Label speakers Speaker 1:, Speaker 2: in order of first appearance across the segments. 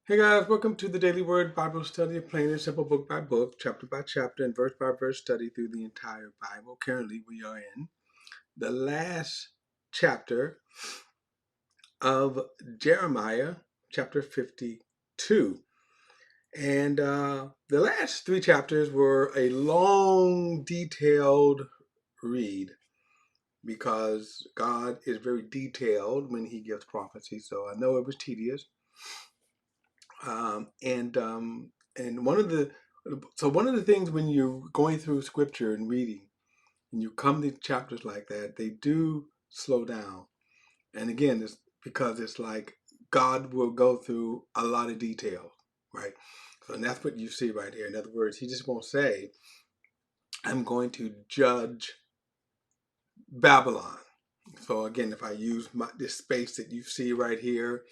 Speaker 1: Hey guys, welcome to the Daily Word Bible Study, plain and simple book by book, chapter by chapter, and verse by verse study through the entire Bible. Currently, we are in the last chapter of Jeremiah, chapter 52. And the last three chapters were a long, detailed read because God is very detailed when He gives prophecy. So I know it was tedious. Um, and um, and one of the things when you're going through scripture and reading, and you come to chapters like that, they do slow down. And again, it's because it's like God will go through a lot of detail, right? So, and that's what you see right here. In other words, He just won't say, "I'm going to judge Babylon." So again, if I use this space that you see right here,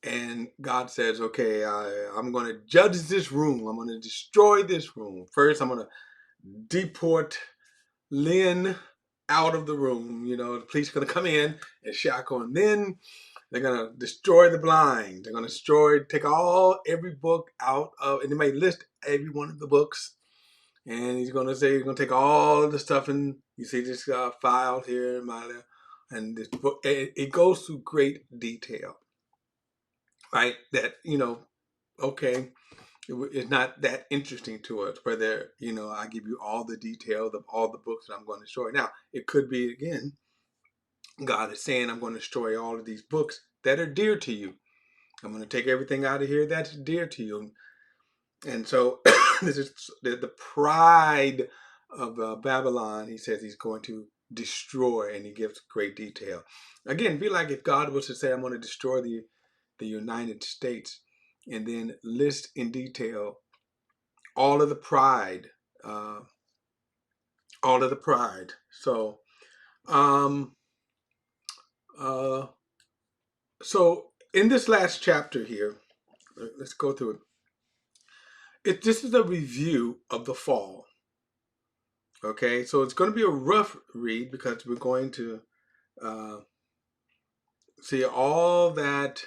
Speaker 1: and God says, okay, I'm going to judge this room. I'm going to destroy this room. First, I'm going to deport Lynn out of the room. You know, the police are going to come in and shackle. And then they're going to destroy the blind. They're going to take every book out of, and they may list every one of the books. And he's going to say, he's going to take all the stuff, and you see this file here in my, and this book, it goes through great detail, right? That, okay, it's not that interesting to us whether, I give you all the details of all the books that I'm going to destroy. Now, it could be, again, God is saying, I'm going to destroy all of these books that are dear to you. I'm going to take everything out of here that's dear to you. And so this is the pride of Babylon. He says he's going to destroy, and he gives great detail. Again, it'd be like if God was to say, I'm going to destroy the United States, and then list in detail all of the pride, uh, all of the pride. So, um, uh, so in this last chapter here, let's go through it. This is a review of the fall. Okay, so it's going to be a rough read because we're going to uh, see all that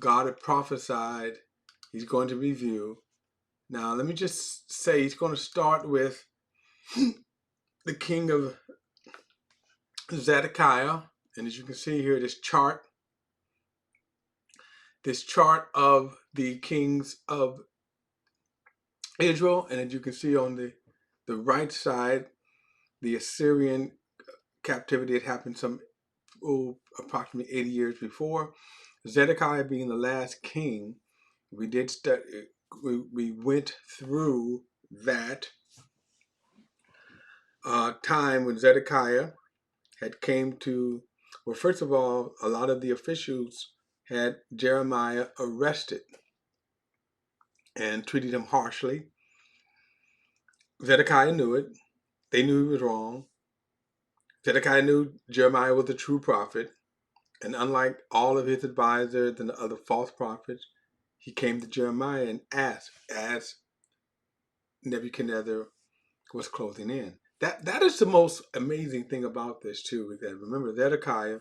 Speaker 1: God had prophesied. He's going to review. Now, let me just say he's going to start with the king of Zedekiah. And as you can see here, this chart of the kings of Israel. And as you can see on the right side, the Assyrian captivity had happened approximately 80 years before. Zedekiah being the last king, we did study. We went through that time when Zedekiah had came to. Well, first of all, a lot of the officials had Jeremiah arrested and treated him harshly. Zedekiah knew it. They knew he was wrong. Zedekiah knew Jeremiah was a true prophet. And unlike all of his advisors and the other false prophets, he came to Jeremiah and asked as Nebuchadnezzar was closing in. That is the most amazing thing about this too, is that remember Zedekiah,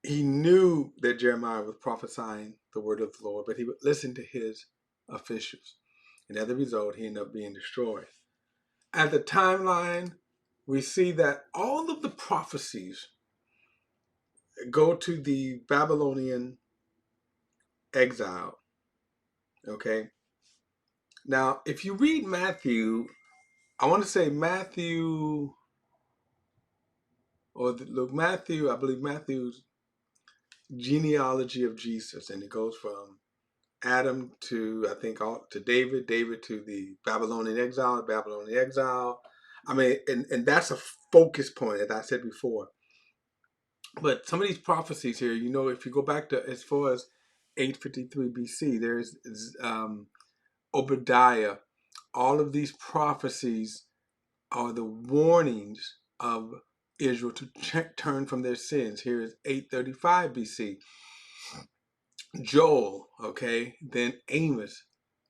Speaker 1: he knew that Jeremiah was prophesying the word of the Lord, but he would listen to his officials. And as a result, he ended up being destroyed. At the timeline, we see that all of the prophecies go to the Babylonian exile. Okay. Now, if you read Matthew, I want to say Matthew, look, Matthew, I believe Matthew's genealogy of Jesus, and it goes from Adam to, I think, to David, David to the Babylonian exile. I mean, and that's a focus point, as I said before. But some of these prophecies here, if you go back to as far as 853 BC, there's Obadiah. All of these prophecies are the warnings of Israel to turn from their sins. Here is 835 BC. Joel, okay, then Amos.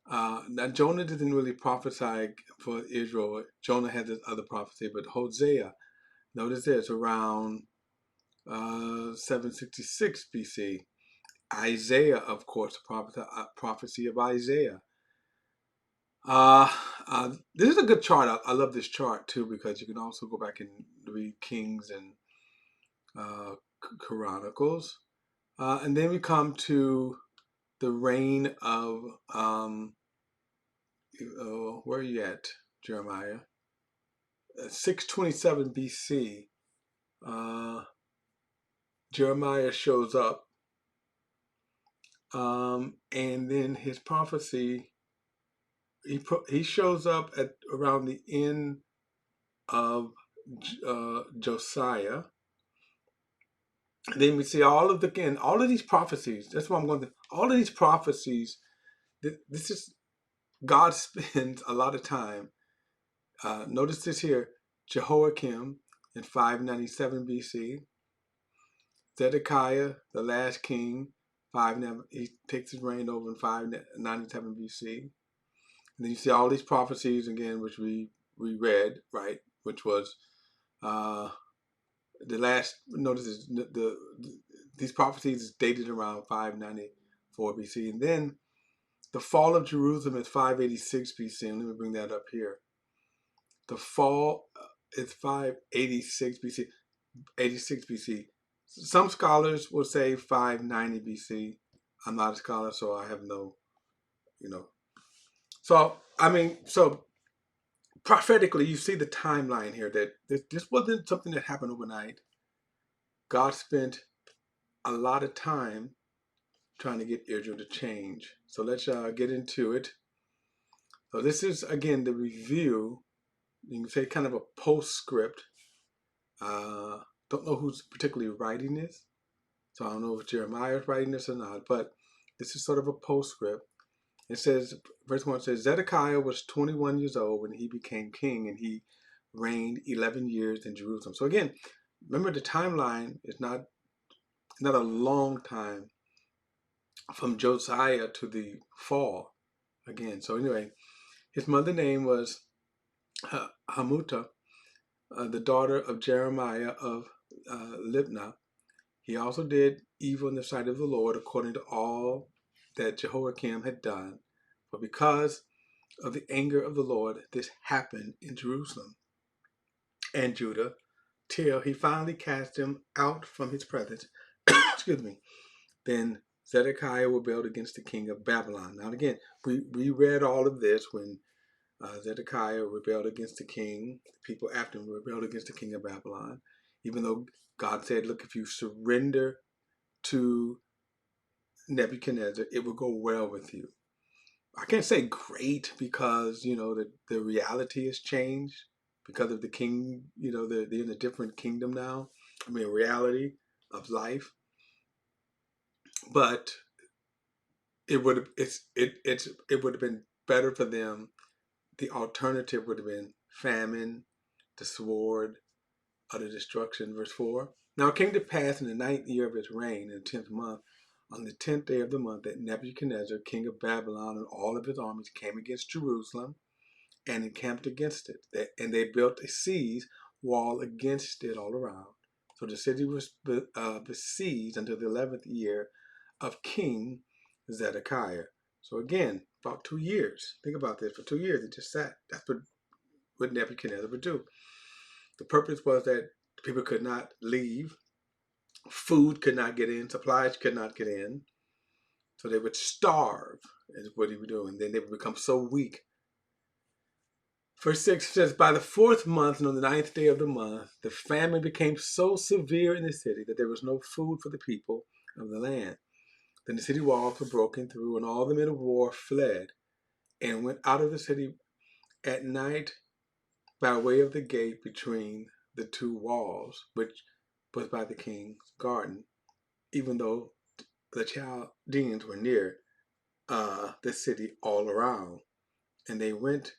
Speaker 1: Now Jonah didn't really prophesy for Israel. Jonah had this other prophecy, but Hosea, notice this, around 766 BC. Isaiah, of course, the prophecy of Isaiah. This is a good chart. I love this chart too because you can also go back and read Kings and Chronicles. And then we come to the reign of, where are you at, Jeremiah? 627 BC. Jeremiah shows up, and then his prophecy, he shows up at around the end of Josiah. Then we see all of these prophecies. That's what I'm going to. All of these prophecies. This is God spends a lot of time. Notice this here: Jehoiakim in 597 BC. Zedekiah, the last king, he takes his reign over in 597 BC. And then you see all these prophecies again, which we read, right? Which was the last. Notice these prophecies is dated around 594 BC, and then the fall of Jerusalem is 586 BC. And let me bring that up here. The fall is 586 BC. 86 BC. Some scholars will say 590 BC. I'm not a scholar, so I have no, you know. So, I mean, so prophetically, you see the timeline here that this wasn't something that happened overnight. God spent a lot of time trying to get Israel to change. So let's get into it. So this is, again, the review. You can say kind of a postscript. Don't know who's particularly writing this. So I don't know if Jeremiah is writing this or not, but this is sort of a postscript. It says, verse 1 says, Zedekiah was 21 years old when he became king, and he reigned 11 years in Jerusalem. So again, remember the timeline is not a long time from Josiah to the fall again. So anyway, his mother's name was Hamuta, the daughter of Jeremiah of Libnah. He also did evil in the sight of the Lord according to all that Jehoiakim had done. But because of the anger of the Lord, this happened in Jerusalem and Judah till he finally cast him out from his presence. Excuse me. Then Zedekiah rebelled against the king of Babylon. Now again, we read all of this when Zedekiah rebelled against the king. The people after him rebelled against the king of Babylon. Even though God said, look, if you surrender to Nebuchadnezzar, it will go well with you. I can't say great because, the reality has changed because of the king, they're in a different kingdom now. I mean, reality of life. But it would have been better for them. The alternative would have been famine, the sword, utter destruction. Verse 4. Now it came to pass in the 9th year of his reign, in the 10th month, on the 10th day of the month, that Nebuchadnezzar, king of Babylon, and all of his armies came against Jerusalem and encamped against it. And they built a siege wall against it all around. So the city was besieged until the 11th year of King Zedekiah. So again, about 2 years. Think about this. For 2 years, it just sat. That's what Nebuchadnezzar would do. The purpose was that people could not leave. Food could not get in. Supplies could not get in. So they would starve, is what he would do. And then they would become so weak. Verse 6 says, by the 4th month and on the 9th day of the month, the famine became so severe in the city that there was no food for the people of the land. Then the city walls were broken through, and all the men of war fled and went out of the city at night by way of the gate between the two walls, which was by the king's garden, even though the Chaldeans were near the city all around. And they went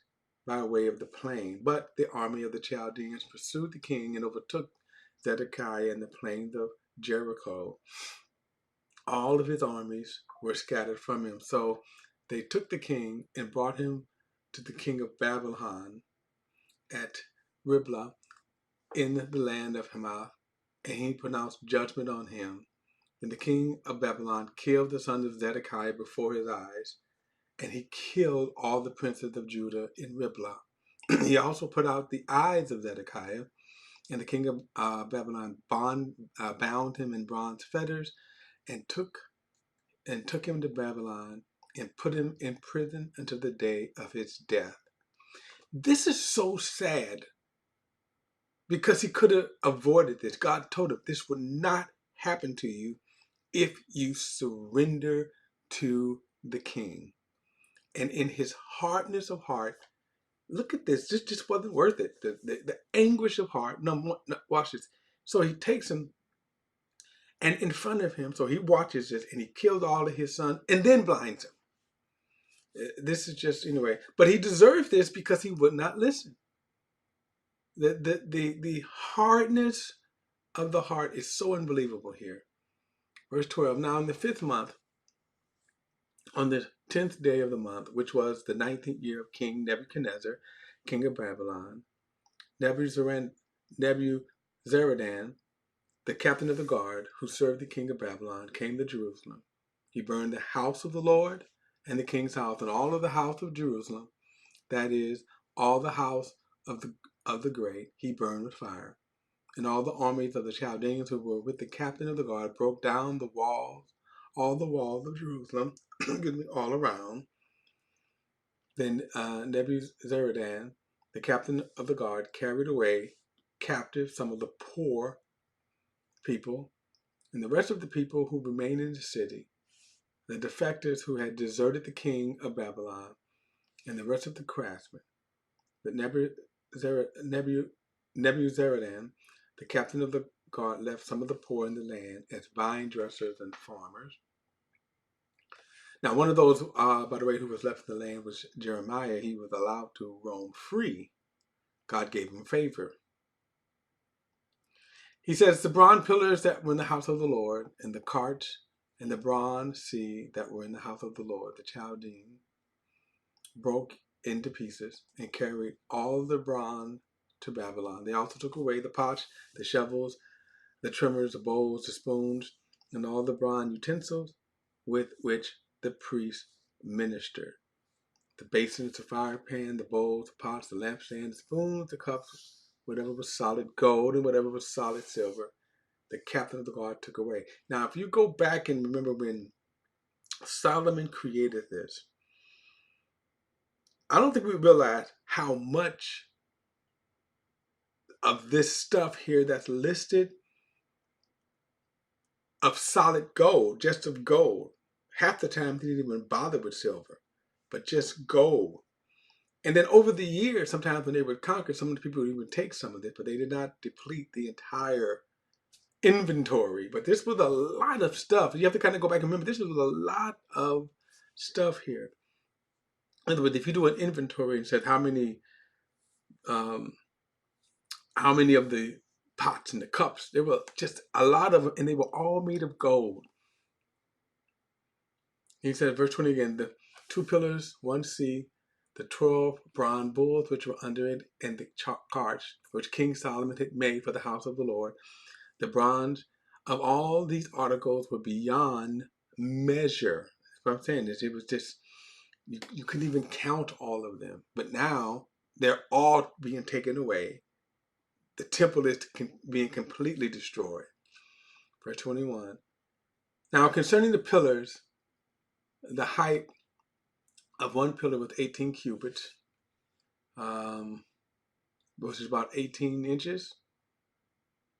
Speaker 1: by way of the plain. But the army of the Chaldeans pursued the king and overtook Zedekiah in the plains of Jericho. All of his armies were scattered from him. So they took the king and brought him to the king of Babylon at Riblah in the land of Hamath. and he pronounced judgment on him. And the king of Babylon killed the sons of Zedekiah before his eyes, and he killed all the princes of Judah in Riblah. He also put out the eyes of Zedekiah, and the king of Babylon bound him in bronze fetters and took him to Babylon and put him in prison until the day of his death. This is so sad because he could have avoided this. God told him this would not happen to you if you surrender to the king. And in his hardness of heart, look at this. This just wasn't worth it. The anguish of heart. No, watch this. So he takes him, and in front of him, so he watches this, and he kills all of his sons and then blinds him. This is just, anyway. But he deserved this because he would not listen. The hardness of the heart is so unbelievable here. Verse 12. Now in the 5th month, on the 10th day of the month, which was the 19th year of King Nebuchadnezzar, king of Babylon, Nebuzaradan, the captain of the guard, who served the king of Babylon, came to Jerusalem. He burned the house of the Lord and the king's house, and all of the house of Jerusalem, that is, all the house of the great, he burned with fire. And all the armies of the Chaldeans who were with the captain of the guard broke down the walls, all the walls of Jerusalem, all around. Then Nebuzaradan, the captain of the guard, carried away captive some of the poor people, and the rest of the people who remained in the city, the defectors who had deserted the king of Babylon, and the rest of the craftsmen. But Nebuzaradan, the captain of the guard, left some of the poor in the land as vine dressers and farmers. Now, one of those, by the way, who was left in the land was Jeremiah. He was allowed to roam free. God gave him favor. He says, the bronze pillars that were in the house of the Lord, and the carts and the bronze sea that were in the house of the Lord, the Chaldeans, broke into pieces and carried all the bronze to Babylon. They also took away the pots, the shovels, the trimmers, the bowls, the spoons, and all the bronze utensils with which the priests ministered. The basins, the fire pan, the bowls, the pots, the lampstand, the spoons, the cups, whatever was solid gold and whatever was solid silver, the captain of the guard took away. Now, if you go back and remember when Solomon created this, I don't think we realize how much of this stuff here that's listed of solid gold, just of gold. Half the time they didn't even bother with silver, but just gold. And then over the years, sometimes when they would conquer, some of the people would even take some of it, but they did not deplete the entire inventory. But this was a lot of stuff. You have to kind of go back and remember, this was a lot of stuff here. In other words, if you do an inventory and said how many of the pots and the cups, there were just a lot of them, and they were all made of gold. He said, verse 20 again, the 2 pillars, 1 sea, the 12 bronze bulls which were under it, and the carts which King Solomon had made for the house of the Lord. The bronze of all these articles were beyond measure. That's what I'm saying. It was just, you couldn't even count all of them. But now they're all being taken away. The temple is being completely destroyed. Verse 21. Now concerning the pillars, the height of one pillar was 18 cubits, which is about 18 inches.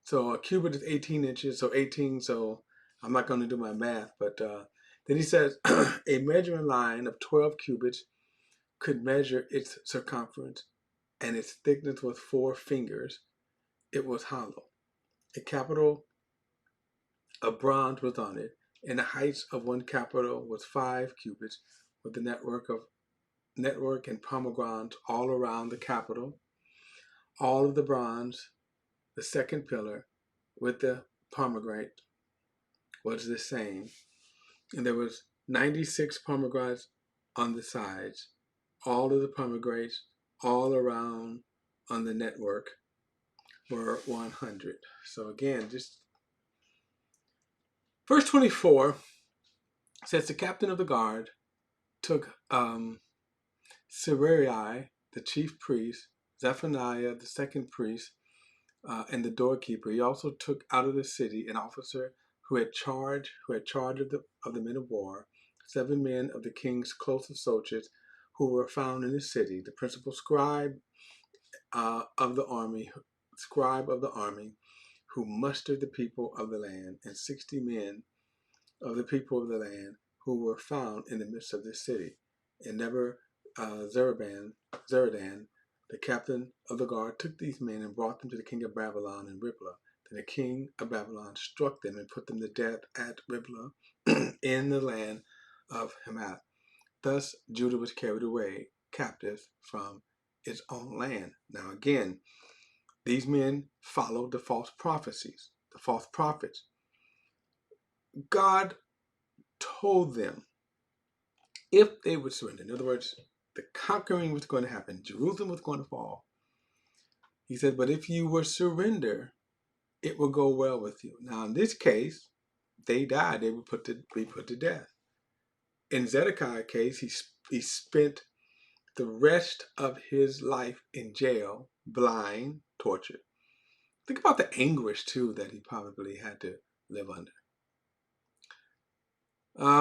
Speaker 1: So a cubit is 18 inches, so 18, so I'm not going to do my math, but then he says a measuring line of 12 cubits could measure its circumference, and its thickness was 4 fingers. It was hollow. A capital of bronze was on it, and the height of one capital was 5 cubits, with the network and pomegranates all around the capital. All of the bronze, the second pillar, with the pomegranate was the same, and there was 96 pomegranates on the sides, all of the pomegranates all around on the network. were 100. So again, just verse 24 says the captain of the guard took Serai, the chief priest, Zephaniah, the second priest, and the doorkeeper. He also took out of the city an officer who had charge of the men of war, 7 men of the king's closest soldiers who were found in the city, the principal of the army, scribe of the army, who mustered the people of the land, and 60 men of the people of the land who were found in the midst of this city. And Zeradan, the captain of the guard, took these men and brought them to the king of Babylon in Riblah. Then the king of Babylon struck them and put them to death at Riblah in the land of Hamath. Thus Judah was carried away captive from its own land. Now again, these men followed the false prophecies, the false prophets. God told them if they would surrender. In other words, the conquering was going to happen. Jerusalem was going to fall. He said, but if you would surrender, it will go well with you. Now, in this case, they died. They would be put to death. In Zedekiah's case, he spent the rest of his life in jail, blind, tortured. Think about the anguish, too, that he probably had to live under.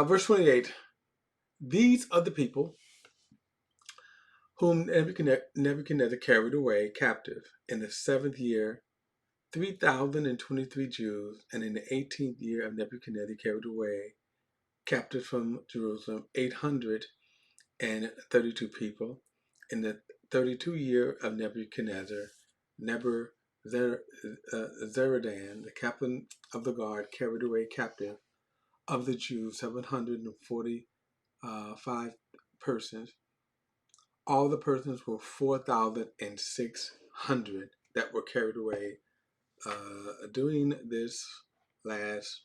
Speaker 1: Verse 28, these are the people whom Nebuchadnezzar carried away captive in the 7th year, 3,023 Jews, and in the 18th year of Nebuchadnezzar carried away captive from Jerusalem 832 people. In the 32 year of Nebuchadnezzar, Zeradan, the captain of the guard, carried away captive of the Jews 745 persons. All the persons were 4,600 that were carried away during this last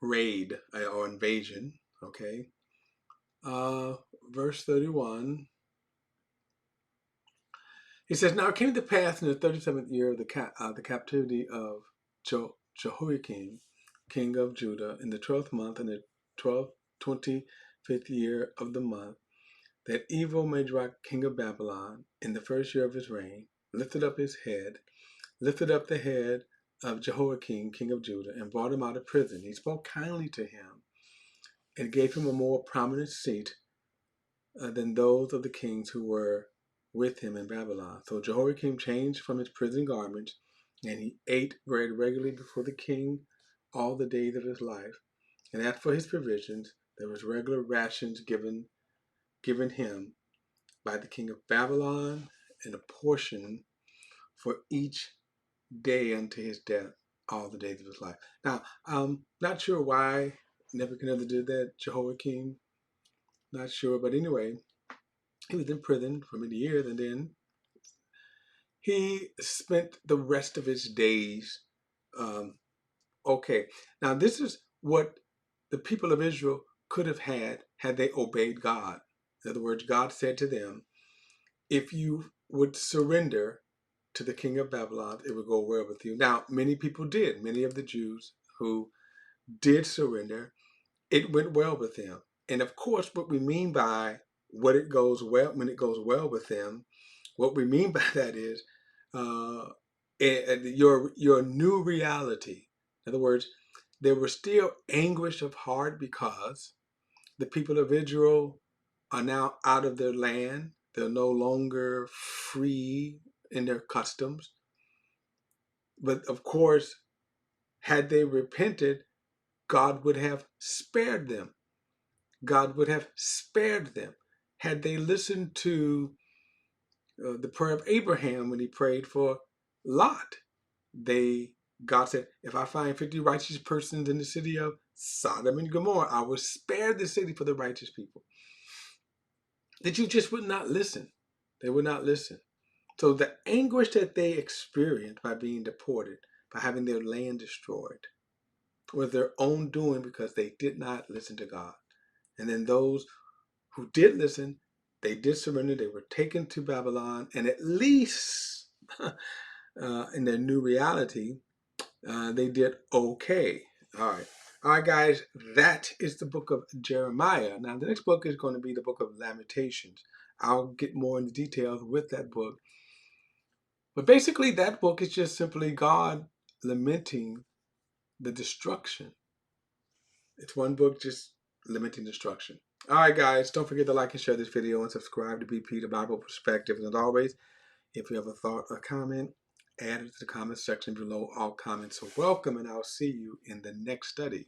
Speaker 1: raid or invasion. Okay. Verse 31. He says, now it came to pass in the 37th year of the captivity of Jehoiakim, king of Judah, in the 12th month, in the 25th year of the month, that Evil-Merodach, king of Babylon, in the 1st year of his reign, lifted up the head of Jehoiakim, king of Judah, and brought him out of prison. He spoke kindly to him and gave him a more prominent seat than those of the kings who were with him in Babylon. So Jehoiakim changed from his prison garments, and he ate bread regularly before the king all the days of his life. And as for his provisions, there was regular rations given him by the king of Babylon, and a portion for each day unto his death, all the days of his life. Now, I'm not sure why Nebuchadnezzar did that, Jehoiakim, not sure, but anyway, he was in prison for many years, and then he spent the rest of his days. Okay, now this is what the people of Israel could have had they obeyed God. In other words, God said to them, if you would surrender to the king of Babylon, it would go well with you. Now, many people did. Many of the Jews who did surrender, it went well with them. And of course, what we mean by when it goes well with them, what we mean by that is your new reality. In other words, there was still anguish of heart because the people of Israel are now out of their land. They're no longer free in their customs. But of course, had they repented, God would have spared them. God would have spared them. Had they listened to the prayer of Abraham when he prayed for Lot, God said, if I find 50 righteous persons in the city of Sodom and Gomorrah, I will spare the city for the righteous people. The Jews just would not listen. They would not listen. So the anguish that they experienced by being deported, by having their land destroyed, was their own doing because they did not listen to God. And then those who did listen, They did surrender. They were taken to Babylon, and at least in their new reality, they did okay. All right. All right, guys, that is the book of Jeremiah. Now, the next book is going to be the book of Lamentations. I'll get more into details with that book. But basically, that book is just simply God lamenting the destruction. It's one book just lamenting destruction. All right, guys, don't forget to like and share this video and subscribe to BP, the Bible Perspective. And as always, if you have a thought or comment, add it to the comment section below. All comments are welcome, and I'll see you in the next study.